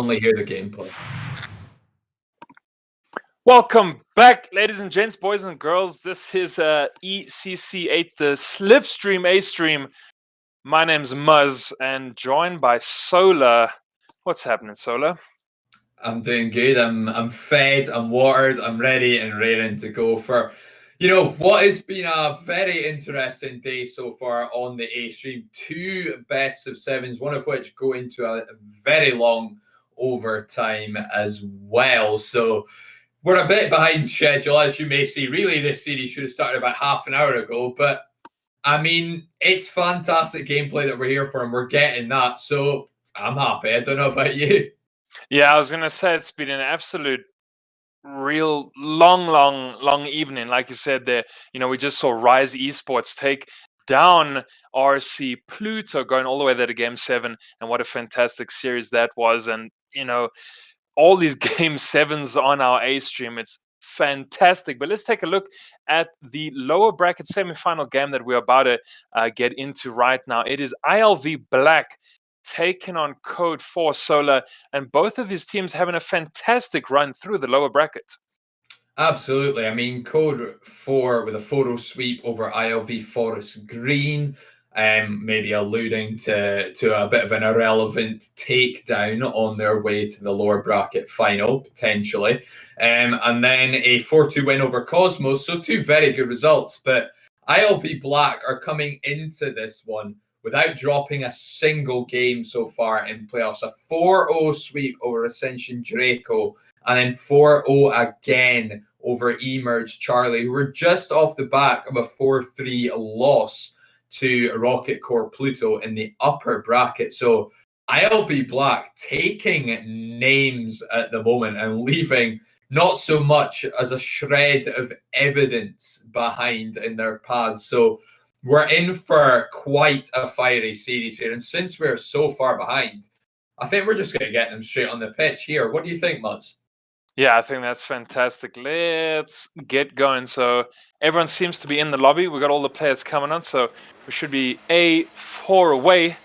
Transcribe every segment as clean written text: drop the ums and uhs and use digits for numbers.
definitely hear the gameplay. Welcome back, ladies and gents, boys and girls. This is ECC8, the Slipstream A-Stream. My name's Muzz, and joined by Solar. What's happening, Solar? I'm doing good. I'm fed, I'm watered, I'm ready and raring to go for, what has been a very interesting day so far on the A-Stream. 2 best of 7s, one of which go into a very long overtime as well. So we're a bit behind schedule, as you may see. Really, this series should have started about half an hour ago, but I mean, it's fantastic gameplay that we're here for, and we're getting that. So I'm happy. I don't know about you. Yeah, I was going to say it's been an absolute real long evening. Like you said there, we just saw Rise Esports take down RC Pluto, going all the way there to Game 7, and what a fantastic series that was. And, all these Game 7s on our A-Stream, it's fantastic. But let's take a look at the lower bracket semi-final game that we're about to get into right now. It is ILV Black taking on CODE4 Solar, and both of these teams having a fantastic run through the lower bracket. Absolutely. I mean, CODE4 with a 4-0 sweep over ILV Forest Green, maybe alluding to a bit of an irrelevant takedown on their way to the lower bracket final, potentially. And then a 4-2 win over Cosmos, so 2 very good results. But ILV Black are coming into this one without dropping a single game so far in playoffs. A 4-0 sweep over Ascension Draco, and then 4-0 again over Emerge Charlie, who were just off the back of a 4-3 loss to Rocket Core Pluto in the upper bracket. So ILV Black taking names at the moment and leaving not so much as a shred of evidence behind in their paths. So we're in for quite a fiery series here. And since we're so far behind, I think we're just going to get them straight on the pitch here. What do you think, Mutz? Yeah, I think that's fantastic. Let's get going. So everyone seems to be in the lobby. We got all the players coming on, so we should be A4 away.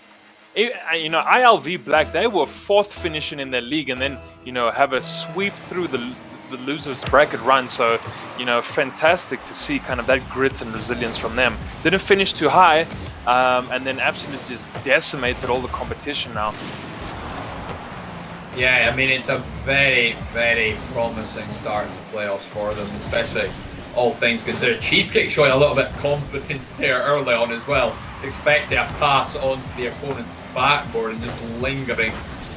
ILV Black, they were 4th finishing in their league, and then have a sweep through the losers bracket run. So fantastic to see kind of that grit and resilience from them. Didn't finish too high, and then absolutely just decimated all the competition now. Yeah, I mean, it's a very, very promising start to playoffs for them, especially all things considered. Cheesecake showing a little bit of confidence there early on as well, expecting a pass onto the opponent's backboard and just lingering,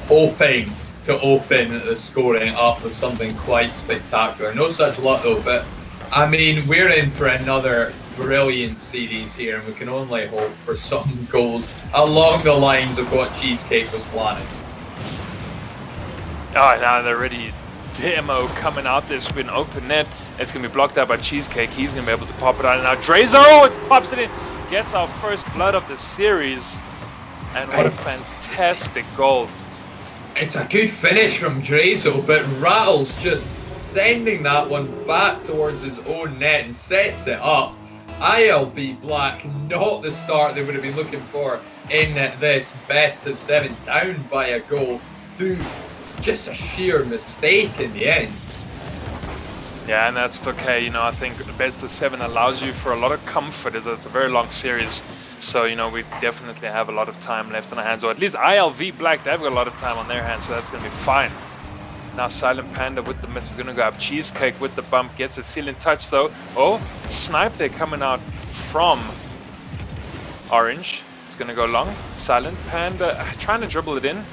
hoping to open the scoring up with something quite spectacular. No such luck though, but I mean, we're in for another brilliant series here, and we can only hope for some goals along the lines of what Cheesecake was planning. Oh, now they're already demo coming out. There's been open net. It's going to be blocked out by Cheesecake. He's going to be able to pop it out. And now Drazo pops it in. Gets our first blood of the series. And what a fantastic goal. It's a good finish from Drazo, but Rattle's just sending that one back towards his own net and sets it up. ILV Black, not the start they would have been looking for in this best of 7, down by a goal through just a sheer mistake in the end. Yeah, and that's okay. I think the best of 7 allows you for a lot of comfort, as it's a very long series. So, we definitely have a lot of time left on our hands, or at least ILV Black, they've got a lot of time on their hands, so that's going to be fine. Now Silent Panda with the miss is going to go up. Cheesecake with the bump, gets the ceiling touch though. Oh, Snipe there coming out from Orange. It's going to go long. Silent Panda trying to dribble it in.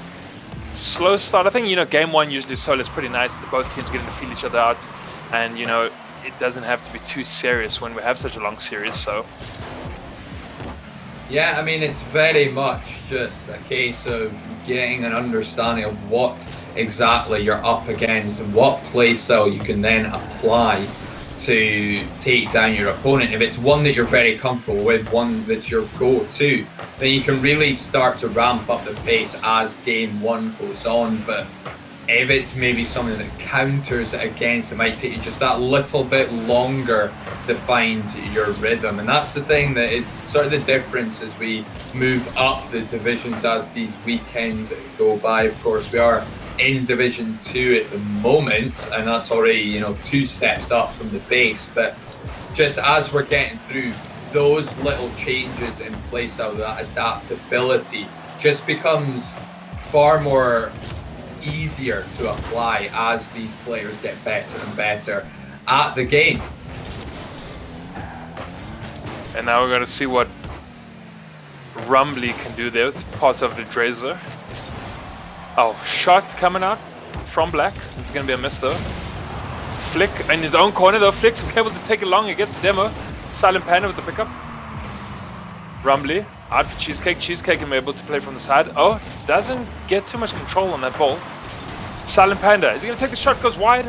Slow start. I think, game 1 usually Solar's pretty nice. Both teams getting to feel each other out. And, it doesn't have to be too serious when we have such a long series, so. Yeah, I mean, it's very much just a case of getting an understanding of what exactly you're up against and what playstyle you can then apply to take down your opponent. If it's one that you're very comfortable with, one that's your go-to, then you can really start to ramp up the pace as game 1 goes on. But if it's maybe something that counters it against, it might take you just that little bit longer to find your rhythm. And that's the thing that is sort of the difference as we move up the divisions as these weekends go by. Of course, we are in Division 2 at the moment, and that's already, you know, 2 steps up from the base. But just as we're getting through, those little changes in playstyle, that adaptability just becomes far more easier to apply as these players get better and better at the game. And now we're going to see what Rumbly can do there with parts of the Drazer. Oh, shot coming out from Black. It's going to be a miss though. Flick in his own corner though. Flick's able to take it long against the demo. Silent Panda with the pickup. Rumbly out for Cheesecake. Cheesecake is able to play from the side. Oh, doesn't get too much control on that ball. Silent Panda, is he going to take the shot? Goes wide.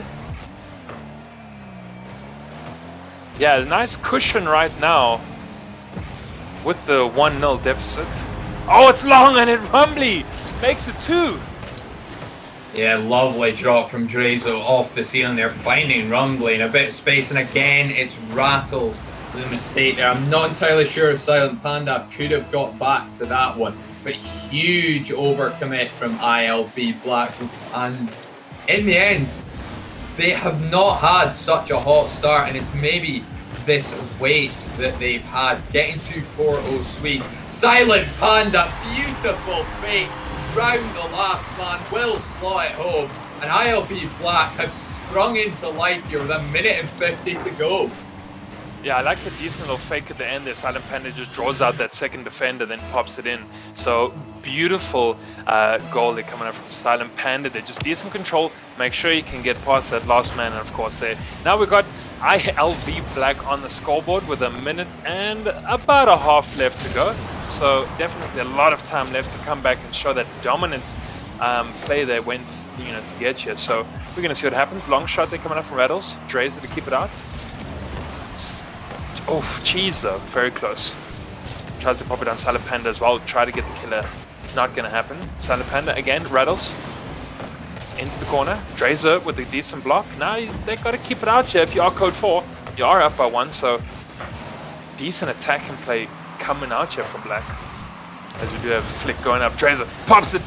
Yeah, nice cushion right now with the 1-0 deficit. Oh, it's long and it Rumbly makes it 2. Yeah, lovely drop from Drazo off the ceiling there, finding Rumbly in a bit of space, and again it's Rattles with a mistake there. I'm not entirely sure if Silent Panda could have got back to that one, but huge overcommit from ILV Black, and in the end they have not had such a hot start, and it's maybe this weight that they've had. Getting to 4-0 sweep. Silent Panda, beautiful fake round the last man, will slot it home, and ILV Black have sprung into life here with 1:50 to go. Yeah, I like the decent little fake at the end there. Silent Panda just draws out that second defender, then pops it in. So beautiful goal there coming up from Silent Panda. They're just decent control. Make sure you can get past that last man, and of course there. Now we've got ILV Black on the scoreboard with 1 minute and about a half left to go. So definitely a lot of time left to come back and show that dominant play they went, you know, to get you. So we're gonna see what happens. Long shot there coming up from Rattles. Drazer to keep it out. Oh, cheese though, very close. Tries to pop it on Silent Panda as well. Try to get the killer. Not gonna happen. Silent Panda again, Rattles into the corner. Drazer with a decent block. Now they've got to keep it out here. If you are CODE4, you are up by 1, so decent attack and play coming out here from Black. As we do have Flick going up. Drazer pops it.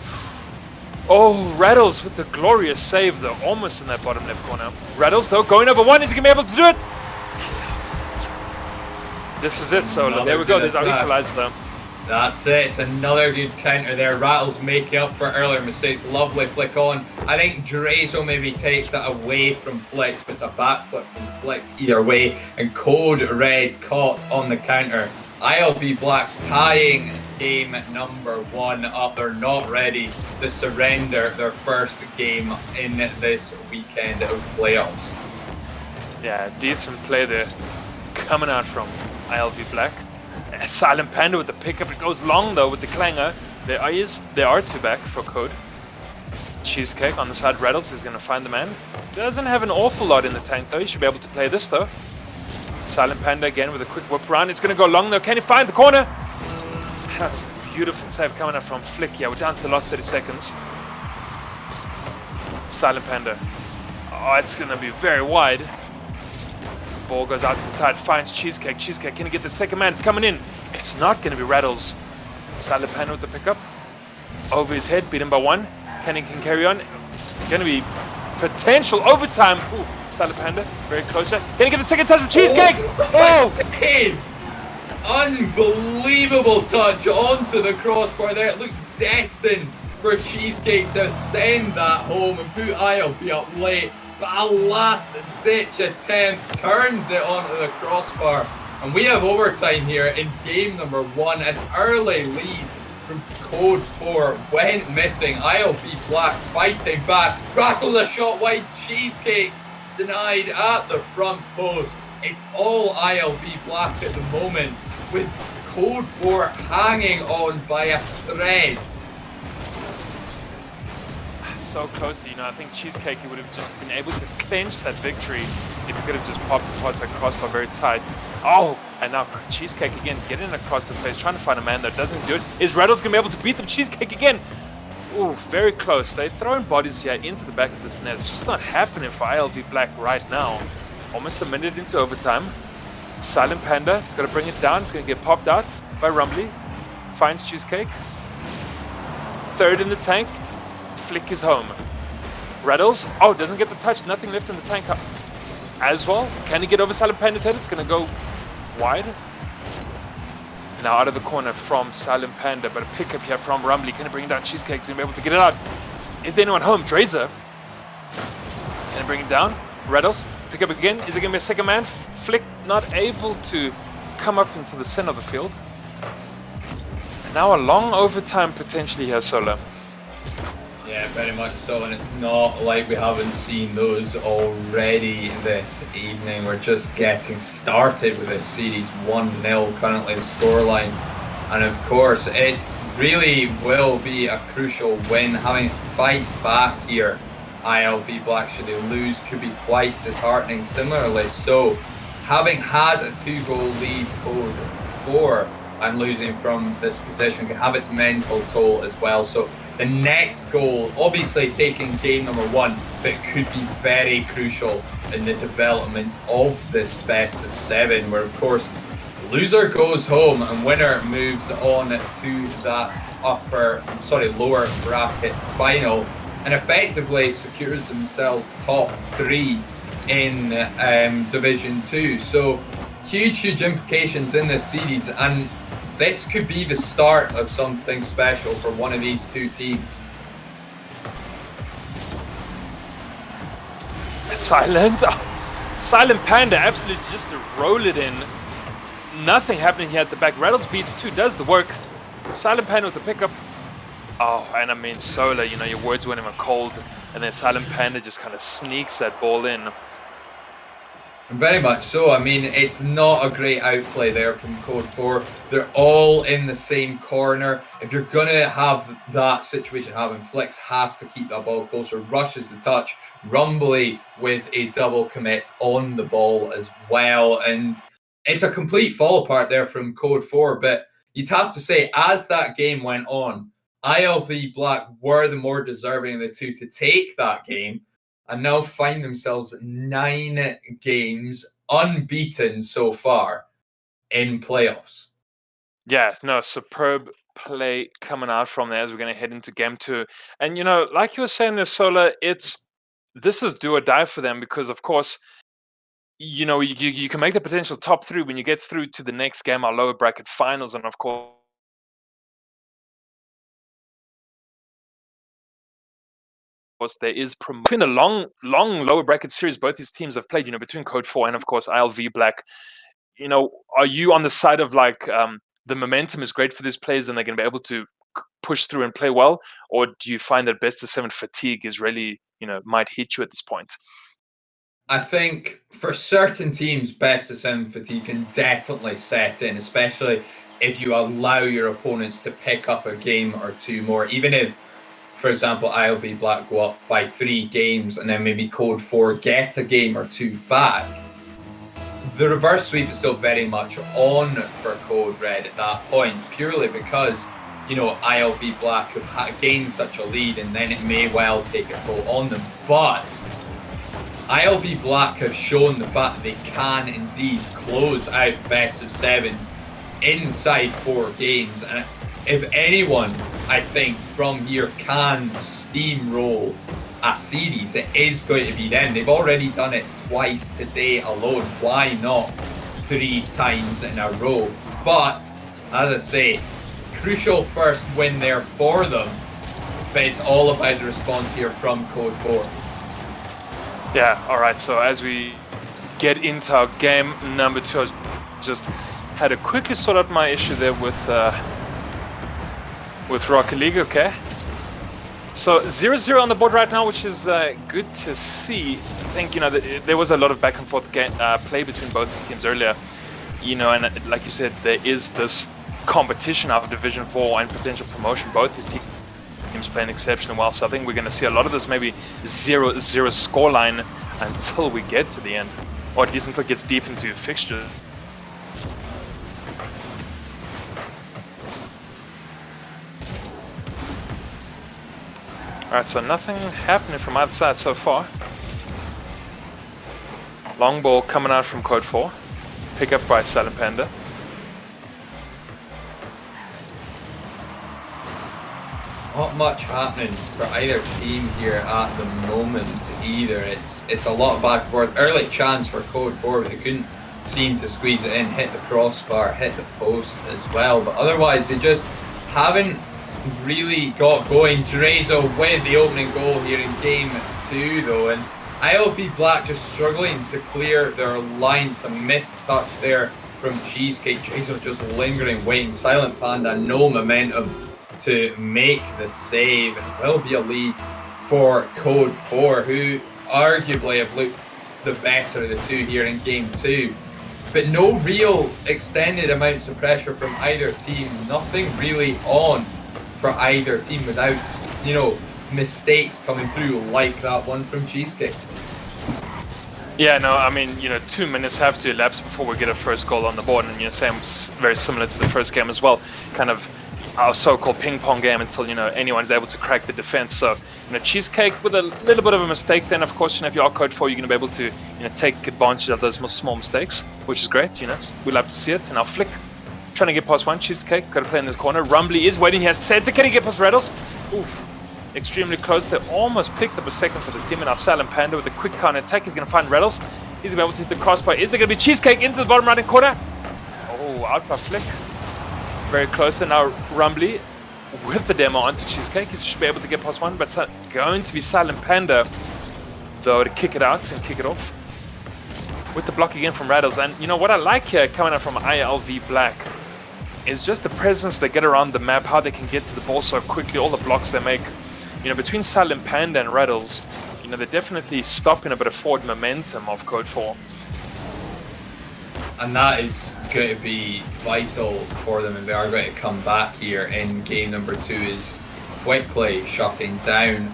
Oh, Rattles with the glorious save though, almost in that bottom left corner. Rattles though going over 1. Is he gonna be able to do it? This is it, so there we go, there's our equalizer. That's it, it's another good counter there. Rattles making up for earlier mistakes. Lovely flick on. I think Drazo maybe takes that away from Flicks, but it's a backflip from Flicks either way. And Code Red caught on the counter. ILV Black tying game number 1 up. They're not ready to surrender their first game in this weekend of playoffs. Yeah, decent play there coming out from ILV Black. Silent Panda with the pickup. It goes long though with the clanger. There are 2 back for Code. Cheesecake on the side. Rattles is going to find the man. Doesn't have an awful lot in the tank though. He should be able to play this though. Silent Panda again with a quick whip around. It's going to go long though. Can he find the corner? Beautiful save coming up from Flick. Yeah, we're down to the last 30 seconds. Silent Panda. Oh, it's going to be very wide. Ball goes out to the side, finds Cheesecake. Cheesecake, can he get that second man? It's coming in. It's not going to be Rattles. Silent Panda with the pickup. Over his head, beat him by 1. Can carry on. Going to be potential overtime. Ooh, Silent Panda, very close. Can he get the second touch with Cheesecake? Oh! Unbelievable touch onto the crossbar there. It looked destined for Cheesecake to send that home and put ILV up late. But a last-ditch attempt turns it onto the crossbar. And we have overtime here in game number 1. An early lead from CODE4 went missing. ILV Black fighting back. Rattles a shot wide. Cheesecake denied at the front post. It's all ILV Black at the moment, with CODE4 hanging on by a thread. So closely, you know, I think Cheesecake, he would have just been able to clinch that victory if he could have just popped the parts that crossbar very tight. Oh, and now Cheesecake again getting across the face, trying to find a man that doesn't do it. Is Rattles going to be able to beat them? Cheesecake again. Ooh, very close. They're throwing bodies here into the back of this net. It's just not happening for ILV Black right now. Almost a minute into overtime. Silent Panda is going to bring it down. It's going to get popped out by Rumbly. Finds Cheesecake. Third in the tank. Flick is home. Rattles. Oh, doesn't get the touch. Nothing left in the tank as well. Can he get over Silent Panda's head? It's going to go wide. Now out of the corner from Silent Panda, but a pickup here from Rumbly. Can he bring down Cheesecake? Is he able to get it out? Is there anyone home? Drazer. Can he bring it down? Rattles. Pick up again. Is it going to be a second man? Flick not able to come up into the center of the field. And now a long overtime potentially here, Solar. Yeah, very much so, and it's not like we haven't seen those already this evening. We're just getting started with this series, 1-0 currently the scoreline. And of course, it really will be a crucial win. Having to fight back here, ILV Black, should they lose, could be quite disheartening. Similarly, so having had a 2-goal lead, CODE4, and losing from this position can have its mental toll as well. So the next goal, obviously taking game number 1, but it could be very crucial in the development of this best of 7, where of course loser goes home and winner moves on to that lower bracket final, and effectively secures themselves top 3 in Division 2. So huge implications in this series, and this could be the start of something special for one of these two teams. Silent Panda absolutely just to roll it in. Nothing happening here at the back. Rattles beats 2, does the work. Silent Panda with the pickup. Oh, and I mean, Solar, you know, your words went him a cold, and then Silent Panda just kind of sneaks that ball in. Very much so. I mean, it's not a great outplay there from CODE4. They're all in the same corner. If you're going to have that situation happen, Flicks has to keep that ball closer, rushes the touch. Rumbly with a double commit on the ball as well. And it's a complete fall apart there from CODE4. But you'd have to say, as that game went on, ILV Black were the more deserving of the two to take that game, and now find themselves 9 games unbeaten so far in playoffs. Yeah, no, superb play coming out from there as we're going to head into game 2. And, you know, like you were saying there, Solar, this is do or die for them because, of course, you know, you can make the potential top 3 when you get through to the next game, our lower bracket finals, and, of course, there is between the long lower bracket series both these teams have played, you know, between CODE4 and of course ILV Black. You know, are you on the side of like the momentum is great for these players and they're going to be able to push through and play well, or do you find that best of 7 fatigue is really, you know, might hit you at this point? I think for certain teams, best of 7 fatigue can definitely set in, especially if you allow your opponents to pick up a game or 2 more, even if, for example, ILV Black go up by 3 games and then maybe CODE4 get a game or 2 back. The reverse sweep is still very much on for Code Red at that point, purely because, you know, ILV Black have gained such a lead and then it may well take a toll on them. But ILV Black have shown the fact that they can indeed close out best of 7s inside 4 games. And if anyone, I think, from here can steamroll a series, it is going to be them. They've already done it twice today alone. Why not 3 times in a row? But, as I say, crucial first win there for them. But it's all about the response here from CODE4. Yeah, all right. So as we get into our game number 2, I just had to quickly sort out my issue there with Rocket League, okay? So 0-0 on the board right now, which is good to see. I think, you know, there was a lot of back and forth play between both these teams earlier, you know, and like you said, there is this competition of Division 4 and potential promotion. Both these teams playing exceptionally well, so I think we're going to see a lot of this maybe 0-0 scoreline until we get to the end, or at least until it gets deep into fixtures. Alright, so nothing happening from either side so far. Long ball coming out from CODE4. Pick up by Silent Panda. not much happening for either team here at the moment either. It's a lot back and forth. Early chance for CODE4, but they couldn't seem to squeeze it in, hit the crossbar, hit the post as well. But otherwise, they just haven't really got going. Drazo with the opening goal here in game 2 though, and ILV Black just struggling to clear their lines. A missed touch there from Cheesecake. Drazo just lingering, waiting. Silent Panda, no momentum to make the save, and will be a lead for CODE4, who arguably have looked the better of the two here in game 2. But no real extended amounts of pressure from either team. Nothing really on for either team without, you know, mistakes coming through like that one from Cheesecake. Yeah, no, I mean, 2 minutes have to elapse before we get a first goal on the board, and same, very similar to the first game as well. Kind of our so-called ping-pong game until anyone's able to crack the defense. So Cheesecake with a little bit of a mistake. Then of course if you are CODE4, you're going to be able to take advantage of those small mistakes, which is great. We love to see it. And now Flick trying to get past one. Cheesecake got to play in this corner. Rumbly is waiting here. Center, can he get past Rattles? Oof. Extremely close. They almost picked up a second for the team. And now Silent Panda with a quick counter attack. He's going to find Rattles. He's going to be able to hit the crossbar. Is there going to be Cheesecake into the bottom right-hand corner? Oh, out by Flick. Very close. And now Rumbly with the demo onto Cheesecake. He should be able to get past one. But it's going to be Silent Panda, though, to kick it out and kick it off. With the block again from Rattles. And what I like here coming out from ILV Black is just the presence they get around the map, how they can get to the ball so quickly, all the blocks they make. Between Silent Panda and Rattles, they're definitely stopping a bit of forward momentum of CODE4. And that is going to be vital for them if they are going to come back here in game number 2, is quickly shutting down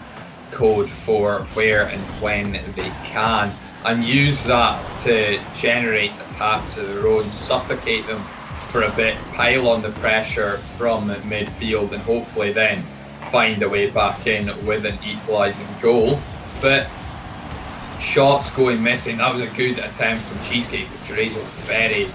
CODE4 where and when they can, and use that to generate attacks of their own, suffocate them for a bit, pile on the pressure from midfield, and hopefully then find a way back in with an equalising goal. But shots going missing. That was a good attempt from Cheesecake, but Drazo very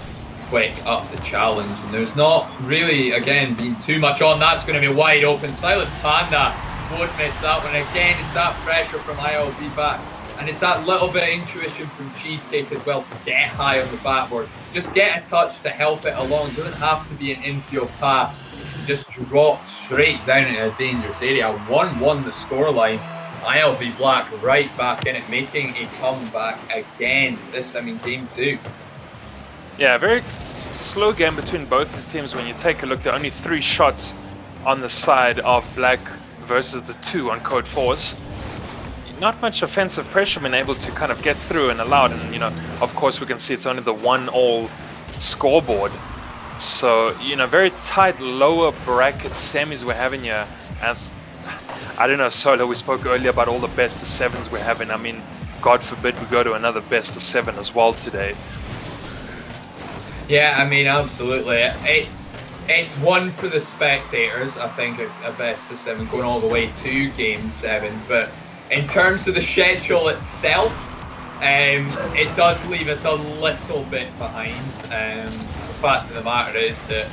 quick up the challenge, and there's not really, again, been too much on. That's going to be wide open. Silent Panda won't miss that one. Again, it's that pressure from ILV back, and it's that little bit of intuition from Cheesecake as well to get high on the backboard. Just get a touch to help it along. It doesn't have to be an infield pass. Just dropped straight down into a dangerous area. 1-1 the scoreline. ILV Black right back in it, making a comeback again. This time in game 2. Yeah, very slow game between both these teams. When you take a look, there are only 3 shots on the side of Black versus the 2 on CODE4's. Not much offensive pressure been able to kind of get through and allowed. And, of course, we can see it's only the 1-all scoreboard. So, very tight lower bracket semis we're having here. And I don't know, Solo, we spoke earlier about all the best of 7s we're having. I mean, God forbid we go to another best of 7 as well today. Yeah, I mean, absolutely. It's one for the spectators, I think, a best of 7 going all the way to game 7. But in terms of the schedule itself, it does leave us a little bit behind. The fact of the matter is that,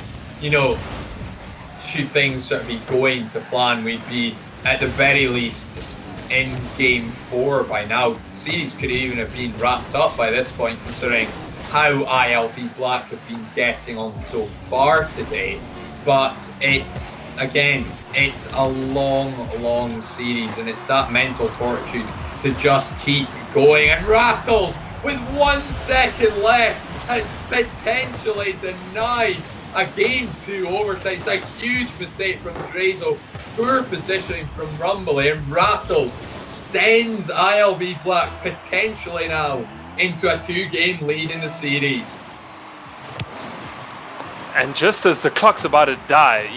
should things sort of be going to plan, we'd be at the very least in game 4 by now. The series could even have been wrapped up by this point, considering how ILV Black have been getting on so far today. But it's a long series, and it's that mental fortitude to just keep going. And Rattles, with 1 second left, has potentially denied a game 2 overtime. It's a huge mistake from Drazo. Poor positioning from Rumbly, and Rattles sends ILV Black potentially now into a 2-game lead in the series. And just as the clock's about to die,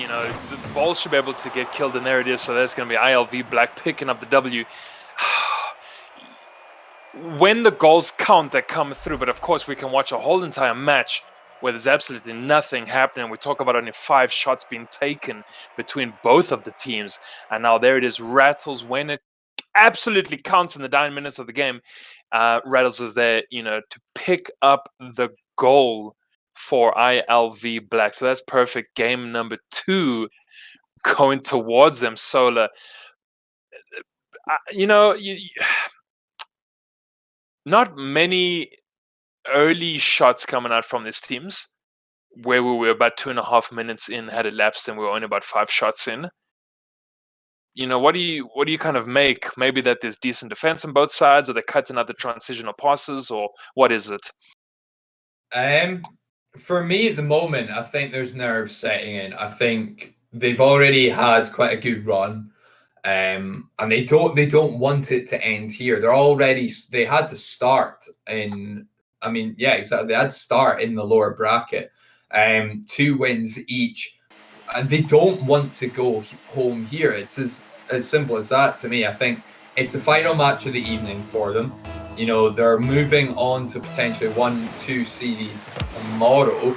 the ball should be able to get killed, and there it is. So that's going to be ILV Black picking up the W. When the goals count, they come through. But of course, we can watch a whole entire match where there's absolutely nothing happening. We talk about only 5 shots being taken between both of the teams. And now there it is, Rattles, when it absolutely counts in the 9 minutes of the game. Rattles is there, to pick up the goal for ILV Black. So that's perfect. Game number 2 going towards them. Solar, not many early shots coming out from these teams, where we were about 2.5 minutes in, had elapsed, and we were only about 5 shots in. What do you kind of make? Maybe that there's decent defense on both sides, or they're cutting out the transitional passes, or what is it? For me at the moment, I think there's nerves setting in. I think they've already had quite a good run. And they don't want it to end here. They had to start in, exactly. They had to start in the lower bracket. 2 wins each. And they don't want to go home here. It's as simple as that to me. I think it's the final match of the evening for them. They're moving on to potentially 1-2 series tomorrow.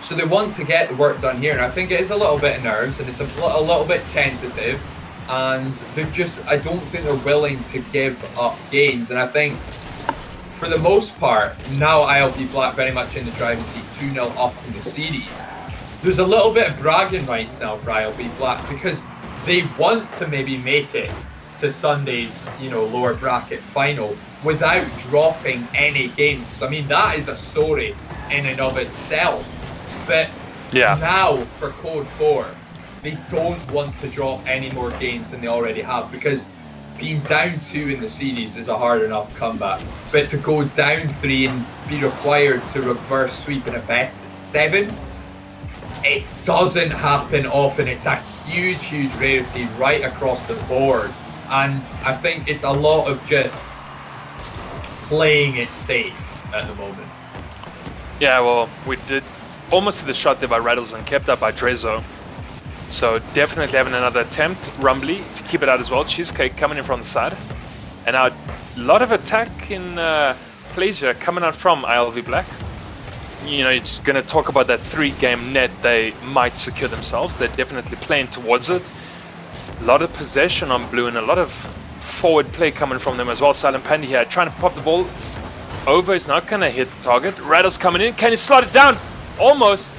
So they want to get the work done here. And I think it is a little bit of nerves, and it's a little bit tentative. And I don't think they're willing to give up games. And I think for the most part, now ILV Black very much in the driving seat, 2-0 up in the series. There's a little bit of bragging rights now for ILV Black, because they want to maybe make it to Sunday's, lower bracket final without dropping any games. I mean, that is a story in and of itself. But now for CODE4, they don't want to drop any more games than they already have, because being down 2 in the series is a hard enough comeback. But to go down 3 and be required to reverse sweep in a best of 7, it doesn't happen often. It's a huge, huge rarity right across the board. And I think it's a lot of just playing it safe at the moment. Yeah, well, we did almost hit the shot there by Rattles and kept up by Drezo. So definitely having another attempt. Rumbly to keep it out as well. Cheesecake coming in from the side. And now a lot of attack in Pleasure coming out from ILV Black. It's going to talk about that 3-game net they might secure themselves. They're definitely playing towards it. A lot of possession on blue and a lot of forward play coming from them as well. Silent Panda here trying to pop the ball over. Is not going to hit the target. Rattle's coming in. Can he slot it down? Almost.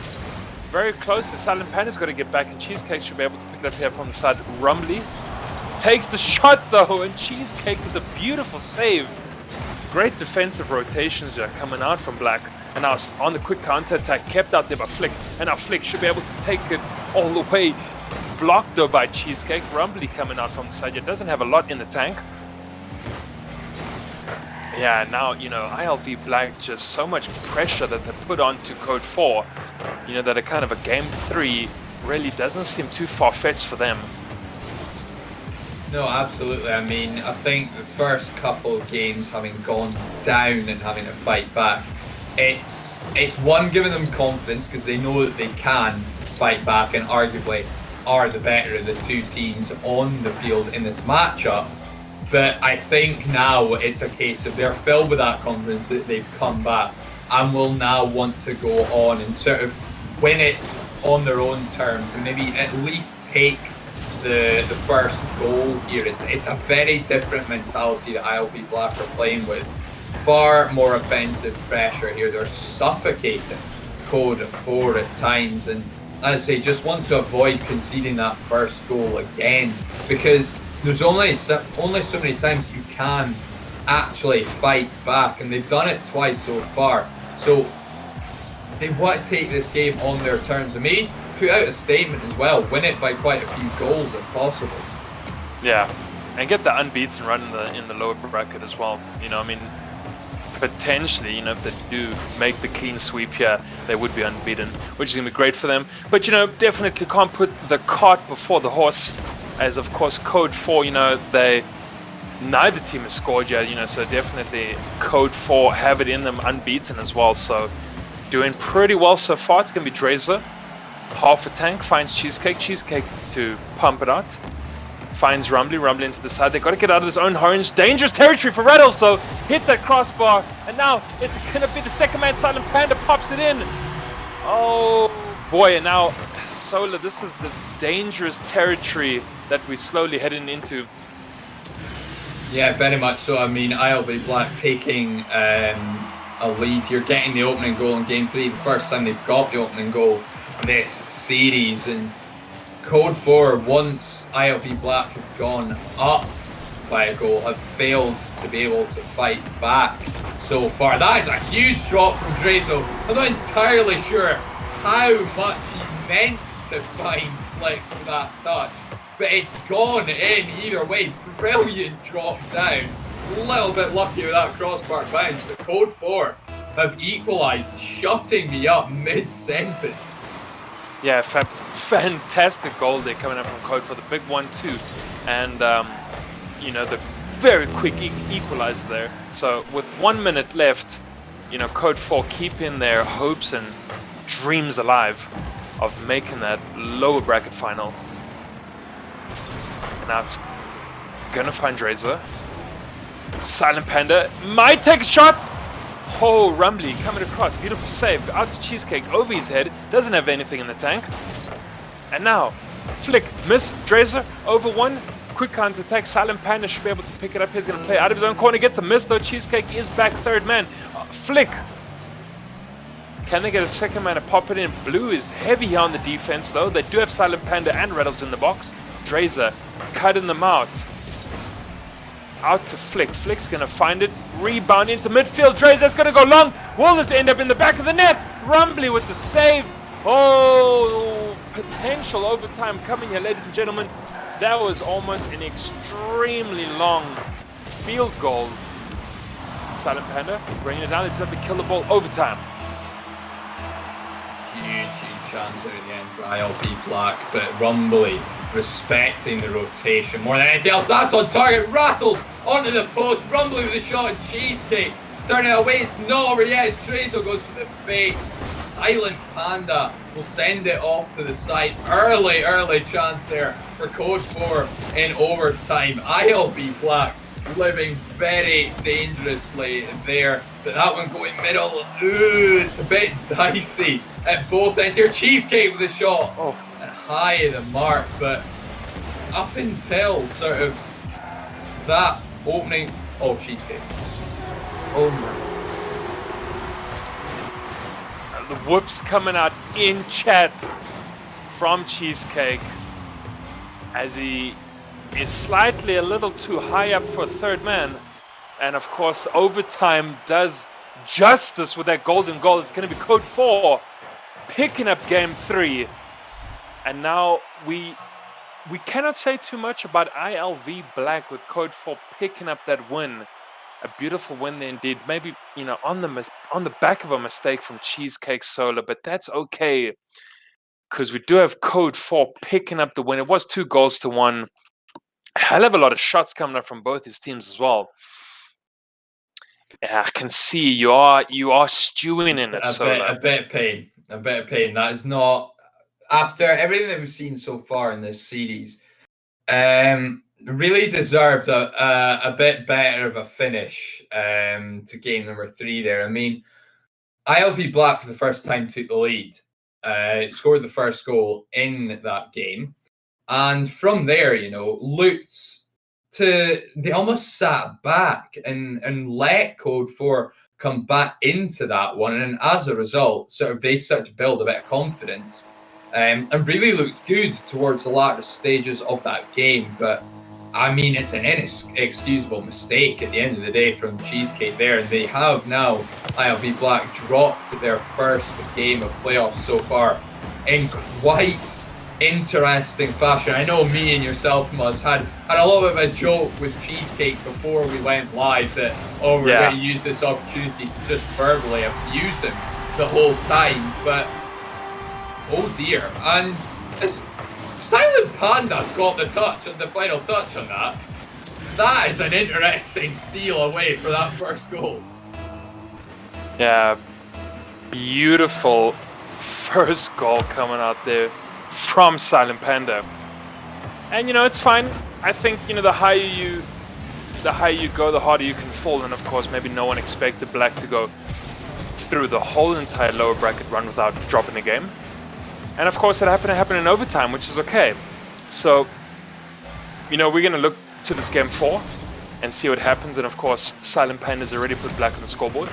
Very close. The Silent Panda's got to get back, and Cheesecake should be able to pick it up here from the side. Rumbly takes the shot though, and Cheesecake with a beautiful save. Great defensive rotations are coming out from Black. And now on the quick counter attack, kept out there by Flick. And now Flick should be able to take it all the way. Blocked though by Cheesecake. Rumbly coming out from the side. It doesn't have a lot in the tank. Yeah, now, ILV Black, just so much pressure that they put on to CODE4. That a kind of a game 3 really doesn't seem too far-fetched for them. No, absolutely. I mean, I think the first couple of games having gone down and having to fight back, it's one, giving them confidence because they know that they can fight back and arguably are the better of the 2 teams on the field in this matchup. But I think now it's a case of they're filled with that confidence that they've come back and will now want to go on and sort of win it on their own terms and maybe at least take the first goal here. It's a very different mentality that ILV Black are playing with. Far more offensive pressure here. They're suffocating CODE4 at times, and as I say, just want to avoid conceding that first goal again, because there's only so many times you can actually fight back, and they've done it twice so far. So they want to take this game on their terms and maybe put out a statement as well, win it by quite a few goals if possible. Yeah, and get the unbeaten run in the lower bracket as well. Potentially, if they do make the clean sweep here, they would be unbeaten, which is going to be great for them. But, definitely can't put the cart before the horse, as, of course, CODE4, neither team has scored yet, so definitely CODE4 have it in them unbeaten as well. So doing pretty well so far. It's going to be Drazer. Half a tank, finds Cheesecake to pump it out. Finds Rumbly into the side. They've got to get out of his own orange. Dangerous territory for Rattle, so hits that crossbar. And now it's going to be the second man. Silent Panda pops it in. Oh boy, and now Solar, this is the dangerous territory that we're slowly heading into. Yeah, very much so. I mean, ILV Black taking a lead here, getting the opening goal in game 3. The first time they've got the opening goal in this series, and CODE4, once ILV Black have gone up by a goal, have failed to be able to fight back so far. That is a huge drop from Drazo. I'm not entirely sure how much he meant to find Flicks with that touch, but it's gone in either way. Brilliant drop down. A little bit lucky with that crossbar bounce, but CODE4 have equalised, shutting me up mid-sentence. Yeah, fantastic goal there coming up from CODE4, the big 1-2, and you know, the very quick equalizer there. So with 1 minute left, you know, CODE4 keeping their hopes and dreams alive of making that lower bracket final. And now it's gonna find Drazer. Silent Panda might take a shot. Oh, Rumbly coming across, beautiful save, out to Cheesecake, over his head, doesn't have anything in the tank. And now, Flick, miss, Drazer, over one, quick counter attack, Silent Panda should be able to pick it up, he's going to play out of his own corner, gets the miss though, Cheesecake is back third man. Flick, can they get a second man to pop it in? Blue is heavy here on the defense though, they do have Silent Panda and Rattles in the box. Drazer, cutting them out. Out to Flick. Flick's gonna find it. Rebound into midfield. Drazer's gonna go long. Will this end up in the back of the net? Rumbly with the save. Oh, potential overtime coming here, ladies and gentlemen. That was almost an extremely long field goal. Silent Panda bringing it down. They just have to kill the ball. Overtime. Huge chance at the end for ILV Black, but Rumbly respecting the rotation more than anything else. That's on target. Rattles onto the post. Rumbly with a shot and Cheesecake. It's turning it away. It's not over yet. As Trazo goes for the fake. Silent Panda will send it off to the side. Early chance there for CODE4 in overtime. ILV Black living very dangerously there, but that one going middle. Ooh, it's a bit dicey at both ends here. Cheesecake with a shot. Oh. High of the mark, but up until sort of that opening. Oh, Cheesecake. Oh my. The whoops coming out in chat from Cheesecake as he is slightly a little too high up for third man, and of course overtime does justice with that golden goal. It's going to be CODE4 picking up game 3. And now we cannot say too much about ILV Black with CODE4 picking up that win. A beautiful win there indeed. Maybe, you know, on the back of a mistake from Cheesecake Solar, but that's okay because we do have CODE4 picking up the win. It was 2-1. Hell of a lot of shots coming up from both his teams as well. Yeah, I can see you are stewing in it. A bit of pain. That is not. After everything that we've seen so far in this series, really deserved a bit better of a finish to game number 3 there. I mean, ILV Black for the first time took the lead, scored the first goal in that game, and from there, you know, they almost sat back and let CODE4 come back into that one, and as a result, they start to build a bit of confidence. And really looked good towards the latter stages of that game. But, I mean, it's an inexcusable mistake at the end of the day from Cheesecake there. And they have now, ILV Black, dropped their first game of playoffs so far in quite interesting fashion. I know me and yourself, Muzz, had a little bit of a joke with Cheesecake before we went live that, oh, we're going to use this opportunity to just verbally abuse him the whole time. But oh dear, and Silent Panda's got the final touch on that. That is an interesting steal away for that first goal. Yeah, beautiful first goal coming out there from Silent Panda. And you know, it's fine. I think, you know, the higher you go, the harder you can fall. And of course, maybe no one expected Black to go through the whole entire lower bracket run without dropping a game. And of course, it happened to happen in overtime, which is okay. So, you know, we're going to look to this game 4 and see what happens. And of course, Silent Panda's already put Black on the scoreboard.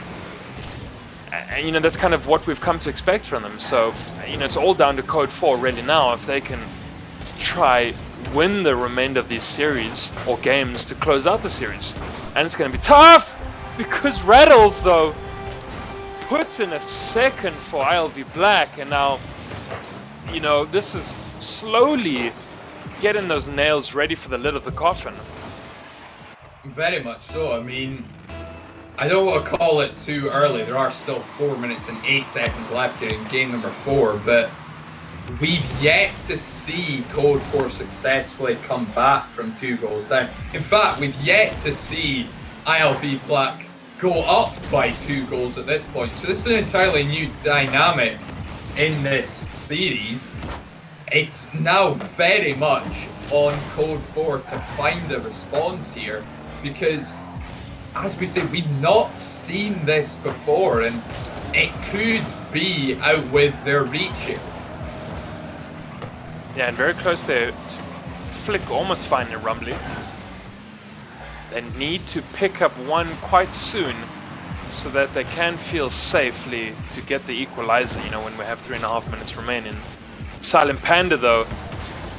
And, you know, that's kind of what we've come to expect from them. So, you know, it's all down to CODE4 really now. If they can try win the remainder of these series or games to close out the series. And it's going to be tough because Rattles, though, puts in a second for ILV Black, and now, you know, this is slowly getting those nails ready for the lid of the coffin. Very much so. I mean, I don't want to call it too early. There are still 4 minutes and 8 seconds left here in game number 4, but we've yet to see CODE4 successfully come back from 2 goals down. In fact, we've yet to see ILV Black go up by 2 goals at this point. So this is an entirely new dynamic in this series. It's now very much on CODE4 to find a response here, because, as we say, we've not seen this before, and it could be out with their reach here. Yeah, and very close there. Flick almost finding Rumbly. They need to pick up one quite soon so that they can feel safely to get the equalizer, you know, when we have 3.5 minutes remaining. Silent Panda, though,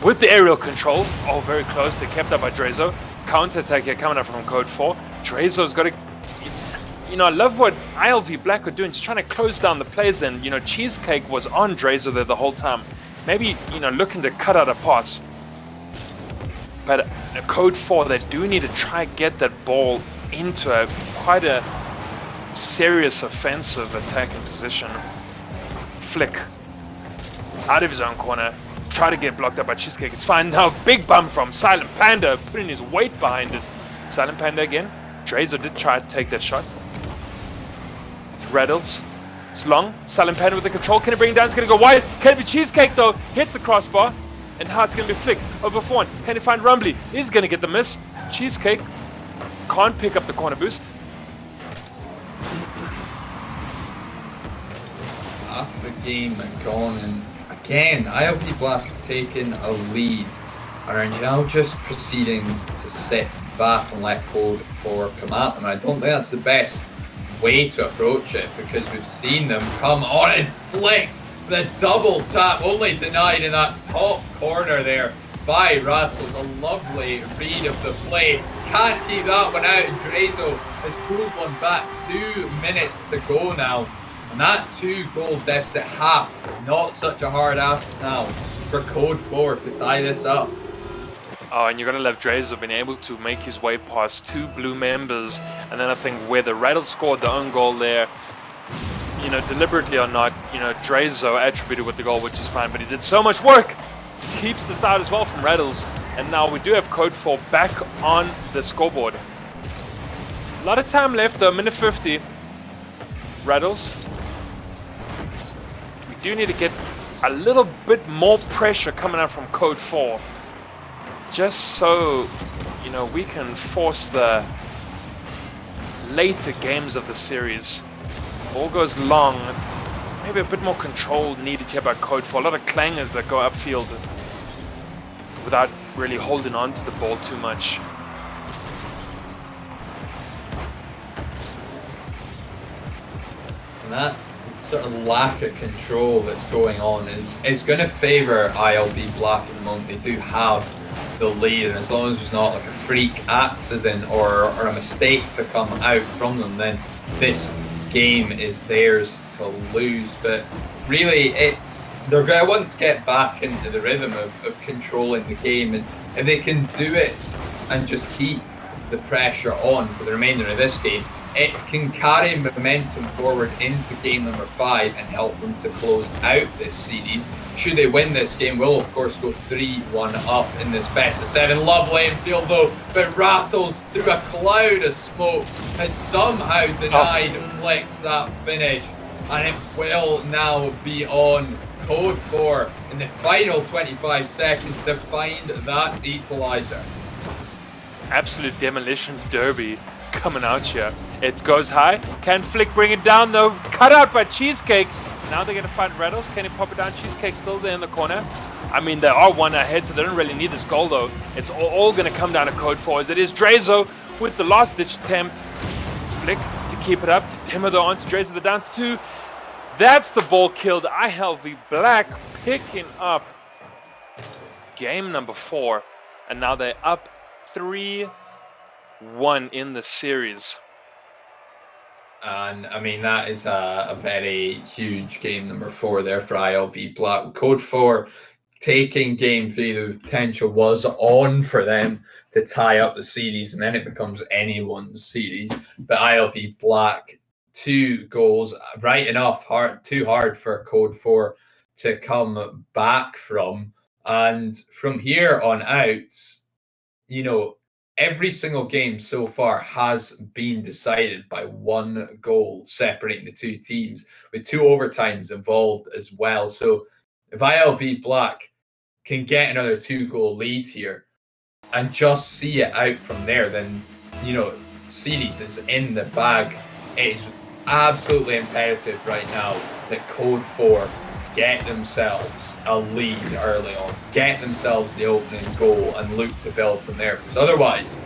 with the aerial control. Oh, very close. They kept up by Drezo. Counter-attack here coming up from CODE4. Drezo's got to... You know, I love what ILV Black are doing, just trying to close down the plays then. You know, Cheesecake was on Drezo there the whole time. Maybe, you know, looking to cut out a pass. But CODE4, they do need to try get that ball into quite a serious offensive attacking position. Flick out of his own corner. Try to get blocked up by Cheesecake. It's fine now. Big bump from Silent Panda, putting his weight behind it. Silent Panda again. Drezo did try to take that shot. Rattles. It's long. Silent Panda with the control. Can he bring it down? It's going to go wide. Can it be Cheesecake, though? Hits the crossbar. And now it's going to be Flick over 4-1. Can he find Rumbly? He's going to get the miss. Cheesecake can't pick up the corner boost. Half the game gone, and again, ILV Black have taken a lead and are now just proceeding to sit back and let CODE4 come at them. I don't think that's the best way to approach it, because we've seen them come on and Flicks the double tap, only denied in that top corner there by Rattles. A lovely read of the play. Can't keep that one out, and Drezo has pulled one back. 2 minutes to go now. And that 2-goal deficit half, not such a hard ask now for CODE4 to tie this up. Oh, and you're going to love Drezo being able to make his way past 2 blue members. And then I think where the Rattle scored the own goal there, you know, deliberately or not, you know, Drezo attributed with the goal, which is fine, but he did so much work. Keeps this out as well from Rattles. And now we do have CODE4 back on the scoreboard. A lot of time left though, minute 50. Rattles. We do need to get a little bit more pressure coming out from CODE4. Just so, you know, we can force the later games of the series. Ball goes long. Maybe a bit more control needed here by CODE4. A lot of clangers that go upfield without really holding on to the ball too much. And that sort of lack of control that's going on is going to favour ILV Black at the moment. They do have the lead, and as long as there's not like a freak accident or a mistake to come out from them, then this game is theirs to lose. But really, they're going to want to get back into the rhythm of controlling the game, and if they can do it and just keep the pressure on for the remainder of this game, it can carry momentum forward into game number 5 and help them to close out this series. Should they win this game, we'll of course go 3-1 up in this best of 7. Lovely infield though, but Rattles through a cloud of smoke has somehow denied Flicks that finish, and it will now be on CODE4 in the final 25 seconds to find that equaliser. Absolute demolition derby coming out here. It goes high. Can Flick bring it down though? Cut out by Cheesecake. Now they're going to find Rattles. Can he pop it down? Cheesecake still there in the corner. I mean, they are 1 ahead, so they don't really need this goal though. It's all going to come down to CODE4 as it is Drezo with the last ditch attempt. Flick to keep it up. Timber though onto Drezo, the down to 2. That's the ball killed. ILV Black picking up game number 4, and now they're up 3-1 in the series. And I mean, that is a very huge game number 4 there for ILV Black. CODE4 taking game 3, the potential was on for them to tie up the series, and then it becomes anyone's series. But ILV Black, 2 goals, right enough, too hard for CODE4 to come back from. And from here on out, you know, every single game so far has been decided by 1 goal separating the 2 teams, with 2 overtimes involved as well. So if ILV Black can get another 2-goal lead here and just see it out from there, then, you know, series is in the bag. It is absolutely imperative right now that CODE4 get themselves a lead early on, get themselves the opening goal, and look to build from there, because otherwise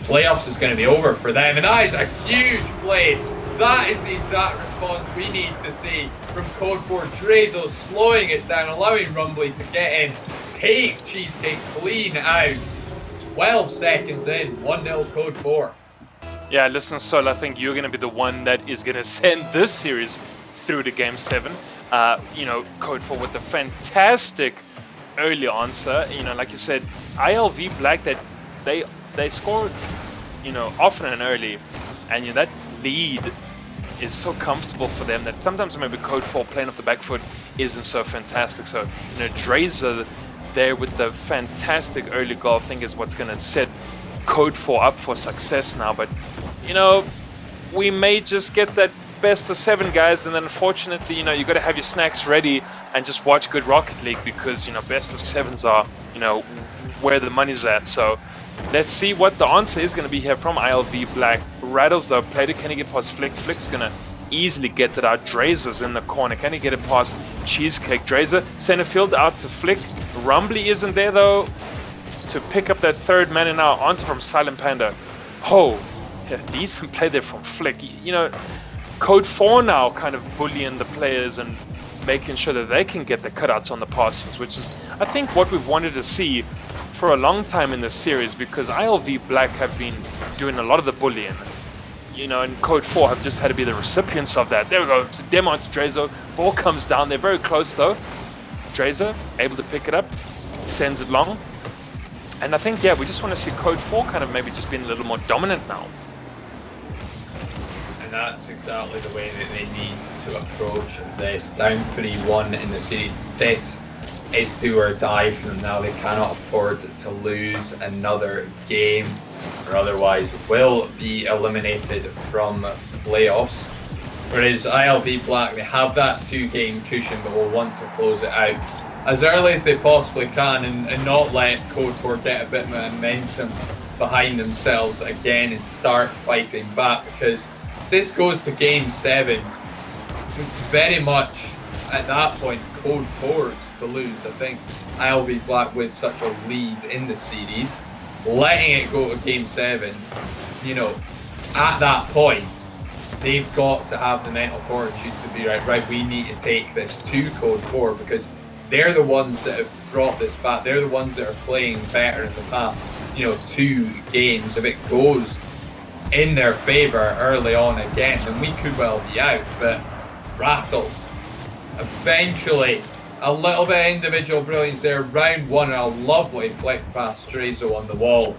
playoffs is going to be over for them. And that is a huge play. That is the exact response we need to see from CODE4. Drazo slowing it down, allowing Rumbly to get in, take Cheesecake clean out. 12 seconds in, 1-0 CODE4. Yeah, listen, Sol, I think you're going to be the one that is going to send this series through to Game 7. You know, CODE4 with the fantastic early answer. You know, like you said, ILV Black, that they score, you know, often and early, and you know, that lead is so comfortable for them that sometimes maybe CODE4 playing off the back foot isn't so fantastic. So, you know, Drazer there with the fantastic early goal, I think, is what's going to set CODE4 up for success now. But, you know, we may just get that best of 7, guys, and then unfortunately, you know, you got to have your snacks ready and just watch good Rocket League, because, you know, best of 7s are, you know, where the money's at. So let's see what the answer is going to be here from ILV Black. Rattles, though, played it. Can he get past Flick? Flick's going to easily get it out. Drazer's in the corner. Can he get it past Cheesecake? Drazer, center field out to Flick. Rumbly isn't there, though, to pick up that 3rd man. And now answer from Silent Panda. Oh, yeah, decent play there from Flick. You know, CODE4 now kind of bullying the players and making sure that they can get the cutouts on the passes, which is, I think, what we've wanted to see for a long time in this series, because ILV Black have been doing a lot of the bullying, you know, and CODE4 have just had to be the recipients of that. There we go, it's a demo to Drazo. Ball comes down, they're very close though. Drazo able to pick it up, sends it long. And I think, yeah, we just want to see CODE4 kind of maybe just being a little more dominant now. And that's exactly the way that they need to approach this. Down 3-1 in the series, this is do or die for them now. They cannot afford to lose another game, or otherwise will be eliminated from playoffs. Whereas ILV Black, they have that 2-game cushion, but will want to close it out as early as they possibly can, and not let CODE4 get a bit of momentum behind themselves again and start fighting back, because this goes to Game 7. It's very much, at that point, CODE4's to lose. I think ILV Black with such a lead in the series, letting it go to Game 7, you know, at that point, they've got to have the mental fortitude to be right, we need to take this to CODE4, because they're the ones that have brought this back. They're the ones that are playing better in the past, you know, 2 games. If it goes in their favour early on again, then we could well be out. But Rattles, eventually, a little bit of individual brilliance there. Round 1, and a lovely flick past Drazo on the wall.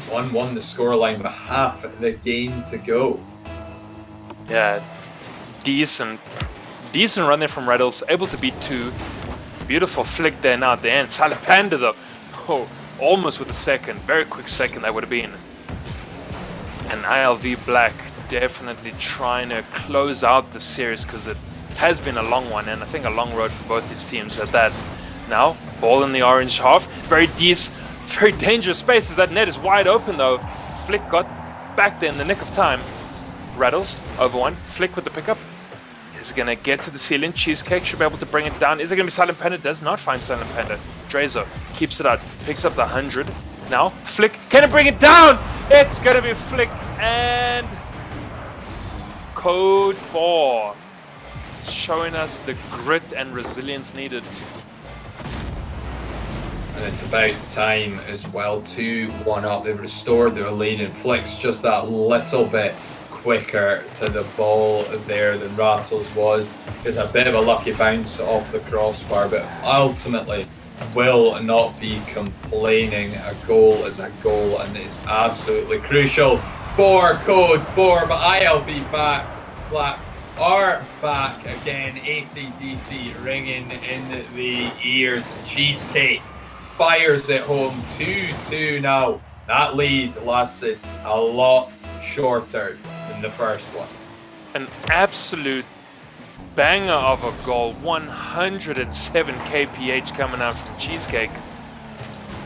1-1 the scoreline, but half the game to go. Yeah, decent run there from Rattles, able to beat 2. Beautiful flick there now at the end. Silent Panda though, oh, almost with a second, very quick second that would have been. And ILV Black definitely trying to close out the series, because it has been a long one, and I think a long road for both these teams at that. Now, ball in the orange half, very dangerous spaces. That net is wide open though. Flick got back there in the nick of time. Rattles over 1, Flick with the pickup. Is going to get to the ceiling. Cheesecake should be able to bring it down. Is it going to be Silent Panda? Does not find Silent Panda. Drazo keeps it out. Picks up the 100. Now, Flick. Can it bring it down? It's going to be Flick and CODE4. Showing us the grit and resilience needed. And it's about time as well. 2-1 up. They've restored their lead, and Flick's just that little bit quicker to the ball there than Rattles was. There's a bit of a lucky bounce off the crossbar, but ultimately will not be complaining. A goal is a goal, and it's absolutely crucial for CODE4. But ILV Black are back again. AC/DC ringing in the ears. Cheesecake fires it home. 2-2 now. That lead lasted a lot shorter than the first one. An absolute banger of a goal. 107 kph coming out from Cheesecake.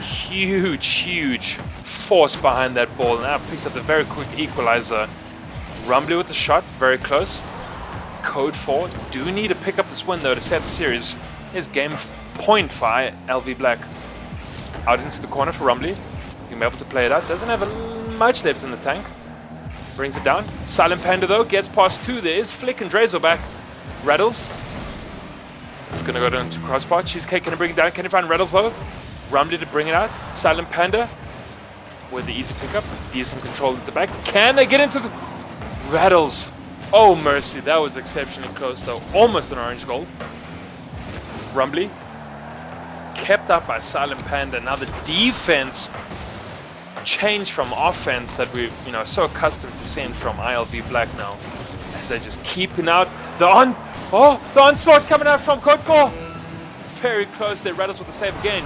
Huge force behind that ball. Now picks up the very quick equalizer. Rumbly with the shot, very close. CODE4 do need to pick up this win though to set the series. Here's game point for ILV Black. Out into the corner for Rumbly. He'll be able to play it out. Doesn't have much left in the tank. Brings it down. Silent Panda though gets past two. There is Flick and Drazo back. Rattles. It's gonna go down to crossbar. Cheesecake gonna bring it down. Can he find Rattles though? Rumbly to bring it out. Silent Panda with the easy pickup. Decent control at the back. Can they get into the Rattles? Oh mercy, that was exceptionally close though. Almost an orange goal. Rumbly kept up by Silent Panda. Now the defense change from offense that we're so accustomed to seeing from ILV Black now, as they're just keeping out the onslaught coming out from CODE4. Very close there. Rattles with the save again.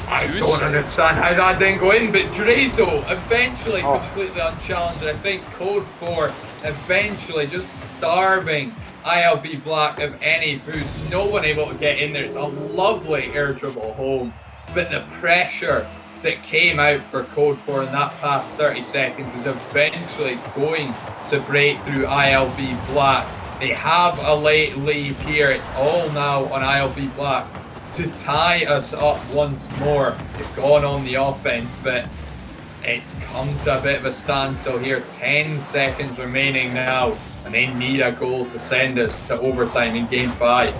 I don't understand how that didn't go in, but Drazo eventually completely unchallenged, and I think CODE4 eventually just starving ILV Black of any boost. No one able to get in there. It's a lovely air dribble home, but the pressure that came out for CODE4 in that past 30 seconds was eventually going to break through ILV Black. They have a late lead here. It's all now on ILV Black to tie us up once more. They've gone on the offense, but it's come to a bit of a standstill here. 10 seconds remaining now, and they need a goal to send us to overtime in game 5.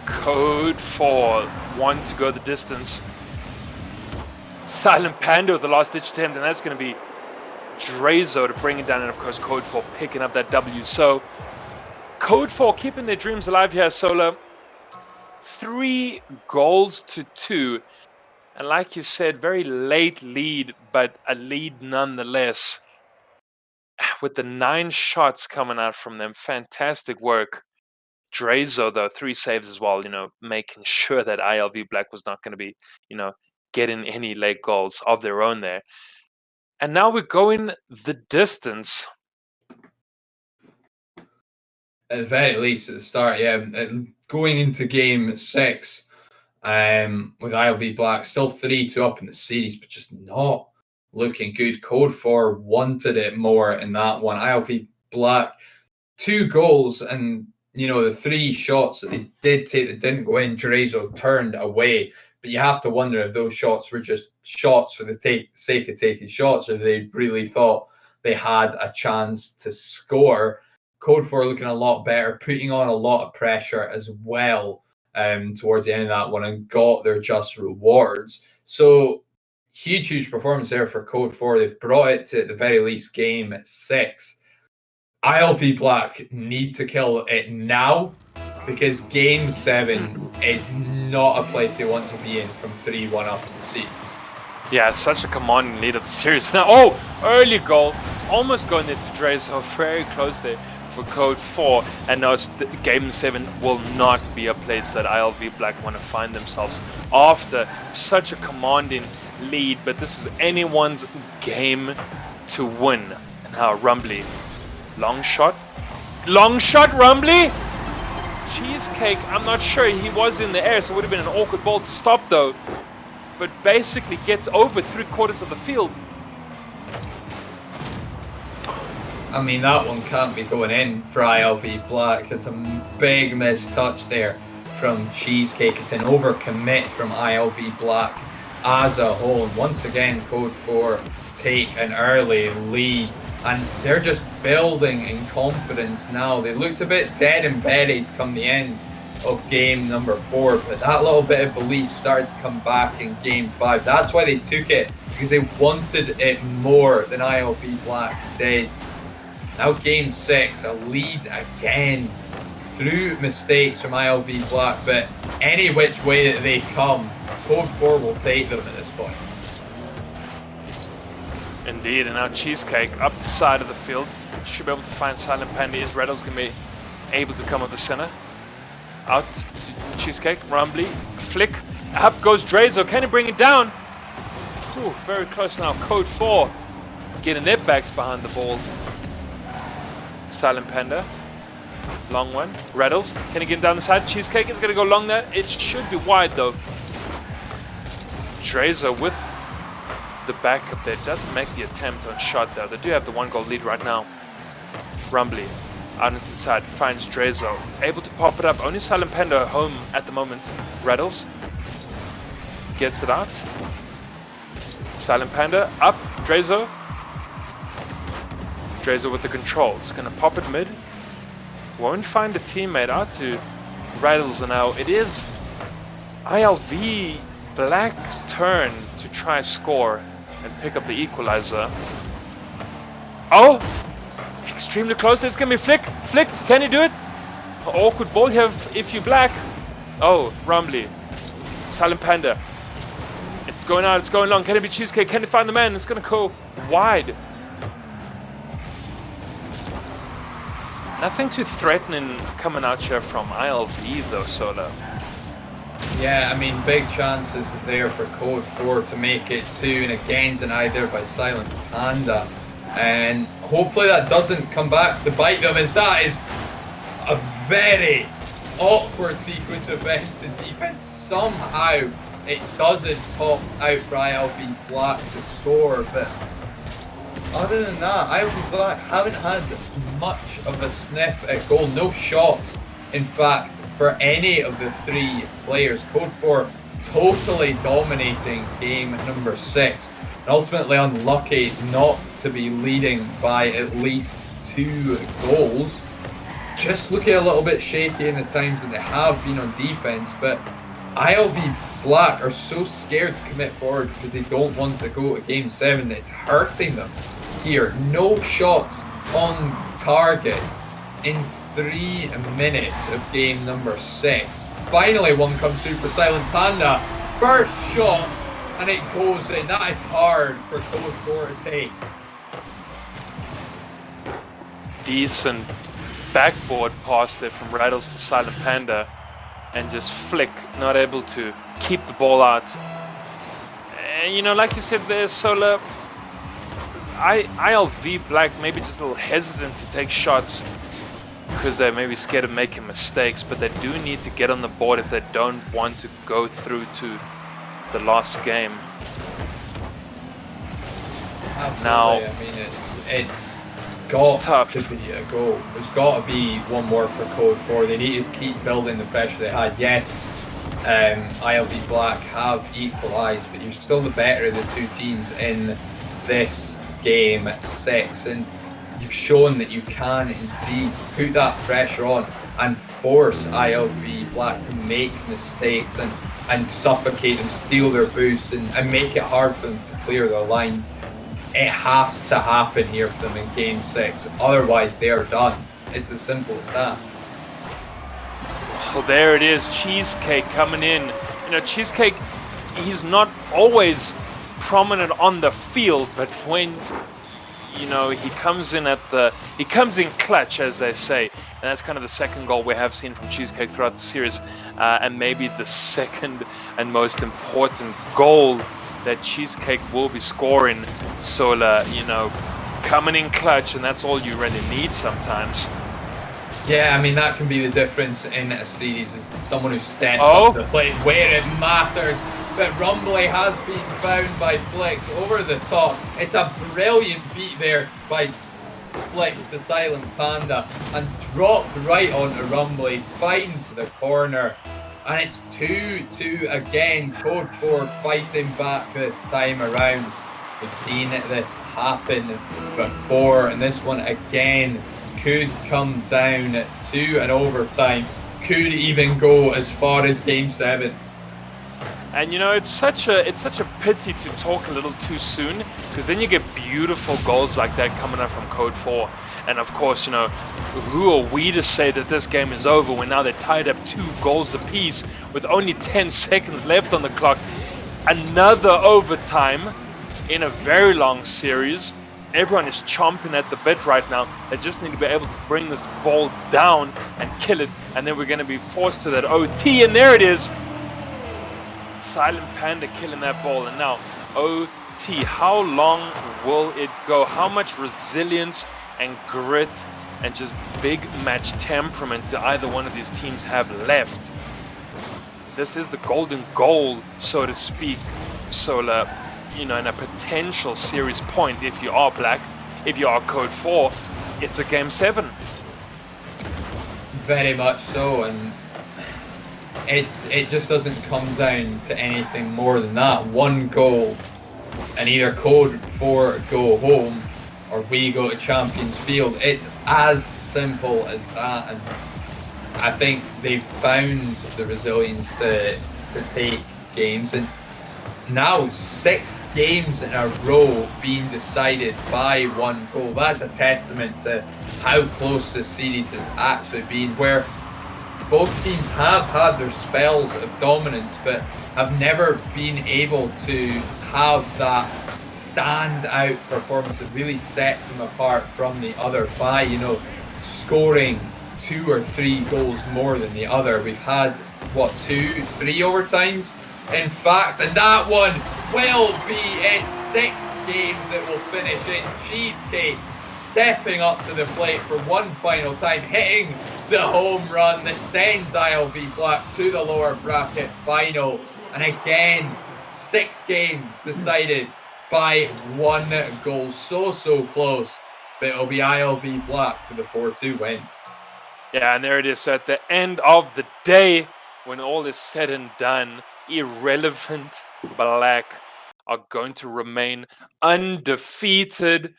CODE4 want to go the distance. Silent Panda with the last ditch attempt, and that's going to be Drazo to bring it down, and of course CODE4 picking up that W. So CODE4 keeping their dreams alive here, Solo. 3 goals to 2, and like you said, very late lead, but a lead nonetheless. With the 9 shots coming out from them, fantastic work. Drazo though, 3 saves as well, making sure that ILV Black was not going to be, getting any late goals of their own there. And now we're going the distance. At the very least, at the start, going into game 6, with ILV Black still 3-2 up in the series, but just not looking good. CODE4 wanted it more in that one. ILV Black 2 goals, and the 3 shots that they did take that didn't go in, Drazo turned away. But you have to wonder if those shots were just shots for the sake of taking shots, or they really thought they had a chance to score. CODE4 looking a lot better, putting on a lot of pressure as well towards the end of that one, and got their just rewards. So huge performance there for CODE4. They've brought it to, at the very least, game 6. ILV Black need to kill it now, because game 7 is not a place they want to be in from 3-1 up in the series. Yeah, such a commanding lead of the series. Now, early goal, almost going into Drazo, very close there for CODE4, and now game 7 will not be a place that ILV Black want to find themselves after such a commanding lead, but this is anyone's game to win. And now Rumbly, long shot, Rumbly! Cheesecake, I'm not sure, he was in the air, so it would have been an awkward ball to stop though, but basically gets over 3/4 of the field. I mean, that one can't be going in for ILV Black. It's a big missed touch there from Cheesecake. It's an overcommit from ILV Black as a whole. And once again, CODE4 take an early lead, and they're just building in confidence now. They looked a bit dead and buried come the end of game number 4, but that little bit of belief started to come back in game 5. That's why they took it, because they wanted it more than ILV Black did. Now game 6, a lead again through mistakes from ILV Black, but any which way that they come, CODE4 will take them at this point. Indeed, and now Cheesecake up the side of the field. Should be able to find Silent Panda. Is Reddle's going to be able to come up the center? Out to Cheesecake, Rumbly, flick. Up goes Drazo. Can he bring it down? Ooh, very close now. CODE4 getting their backs behind the ball. Silent Panda. Long one. Rattles. Can he get down the side? Cheesecake is going to go long there. It should be wide though. Drazo with the backup there doesn't make the attempt on shot though. They do have the 1-goal lead right now. Rumbly out into the side, finds Drazo, able to pop it up. Only Silent Panda home at the moment. Rattles gets it out. Silent Panda up. Drazo with the control. It's gonna pop it mid. Won't find a teammate. Out to Rattles, and now it is ILV Black's turn to try score and pick up the equalizer. Oh! Extremely close. There's gonna be Flick. Flick, can he do it? Awkward ball here if you Black. Oh, Rumbly. Silent Panda. It's going out, it's going long. Can it be Cheesecake? Can he find the man? It's gonna go wide. Nothing too threatening coming out here from ILV though, Sola. Yeah, I mean, big chances there for CODE4 to make it 2, and again denied there by Silent Panda. And hopefully that doesn't come back to bite them, as that is a very awkward sequence of events in defense. Somehow it doesn't pop out for ILV Black to score, but other than that, ILV Black haven't had much of a sniff at goal. No shot, in fact, for any of the 3 players. CODE4 totally dominating game number 6. And ultimately unlucky not to be leading by at least 2 goals. Just looking a little bit shaky in the times that they have been on defense, but ILV Black are so scared to commit forward because they don't want to go to game 7. It's hurting them here. No shots on target in 3 minutes of game number 6. Finally one comes through for Silent Panda. First shot, and it goes in. That is hard for CODE4 to take. Decent backboard pass there from Rattles to Silent Panda, and just Flick not able to keep the ball out. And you know, like you said there, Sola, ILV Black maybe just a little hesitant to take shots because they're maybe scared of making mistakes, but they do need to get on the board if they don't want to go through to the last game. Absolutely. Now, I mean, it's got to be a goal. There's got to be one more for CODE4. They need to keep building the pressure they had. Yes, ILV Black have equalised, but you're still the better of the 2 teams in this game 6, and you've shown that you can indeed put that pressure on and force ILV Black to make mistakes and suffocate them, steal their boosts, and make it hard for them to clear their lines. It has to happen here for them in game 6, otherwise they are done. It's as simple as that. Well, there it is, Cheesecake coming in. You know, Cheesecake, he's not always prominent on the field, but when, you know, he comes in clutch, as they say, and that's kind of the second goal we have seen from Cheesecake throughout the series, and maybe the second and most important goal that Cheesecake will be scoring. Sola, you know, coming in clutch, and that's all you really need sometimes. Yeah, I mean, that can be the difference in a series, is someone who steps up to the plate where it matters. But Rumbly has been found by Flicks over the top. It's a brilliant beat there by Flicks to Silent Panda, and dropped right onto Rumbly, finds the corner, and it's 2-2 again. CODE4 fighting back this time around. We've seen this happen before, and this one again could come down to an overtime. could even go as far as Game 7. And you know, it's such a pity to talk a little too soon, because then you get beautiful goals like that coming up from CODE4. And of course, you know, who are we to say that this game is over when now they're tied up 2 goals apiece with only 10 seconds left on the clock. Another overtime in a very long series. Everyone is chomping at the bit right now. They just need to be able to bring this ball down and kill it, and then we're going to be forced to that OT, and there it is. Silent Panda killing that ball, and now OT. How long will it go? How much resilience and grit and just big match temperament do either one of these teams have left? This is the golden goal, so to speak, Solar, you know, in a potential series point. If you are Black, if you are CODE4, it's a Game 7. Very much so, and it just doesn't come down to anything more than that. 1 goal, and either CODE4 go home or we go to Champions Field. It's as simple as that, and I think they've found the resilience to take games, and now 6 games in a row being decided by 1 goal. That's a testament to how close this series has actually been, where both teams have had their spells of dominance, but have never been able to have that stand-out performance that really sets them apart from the other by, you know, scoring 2 or 3 goals more than the other. We've had, what, 2, 3 overtimes? In fact, and that one will be it. 6 games that will finish in Cheesecake stepping up to the plate for one final time, hitting the home run that sends ILV Black to the lower bracket final. And again, 6 games decided by 1 goal. So close, but it'll be ILV Black with a 4-2 win. Yeah, and there it is. So at the end of the day, when all is said and done, irrelevant Black are going to remain undefeated,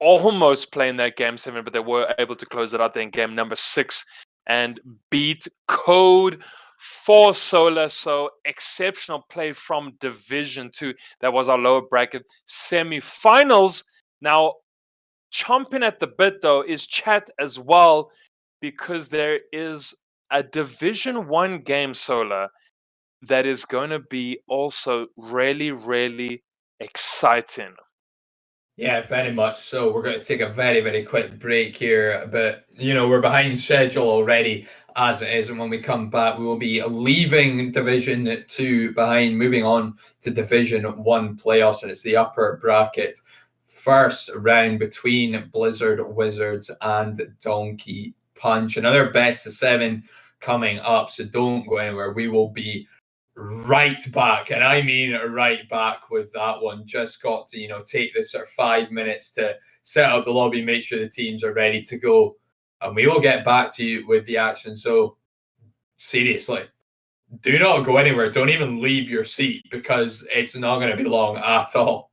almost playing that Game 7, but they were able to close it out there in game number 6 and beat CODE4 Solar. So exceptional play from Division 2. That was our lower bracket semi-finals. Now, chomping at the bit, though, is chat as well, because there is a Division 1 game, Solar, that is going to be also really exciting. Yeah, very much so. We're going to take a very quick break here, but you know, we're behind schedule already as it is, and when we come back we will be leaving Division 2 behind, moving on to Division 1 playoffs, and it's the upper bracket first round between Blizzard Wizards and Donkey Punch. Another best of 7 coming up, so don't go anywhere. We will be right back, and I mean right back with that one. Just got to, you know, take this sort of 5 minutes to set up the lobby, make sure the teams are ready to go, and we will get back to you with the action. So seriously, do not go anywhere. Don't even leave your seat, because it's not going to be long at all.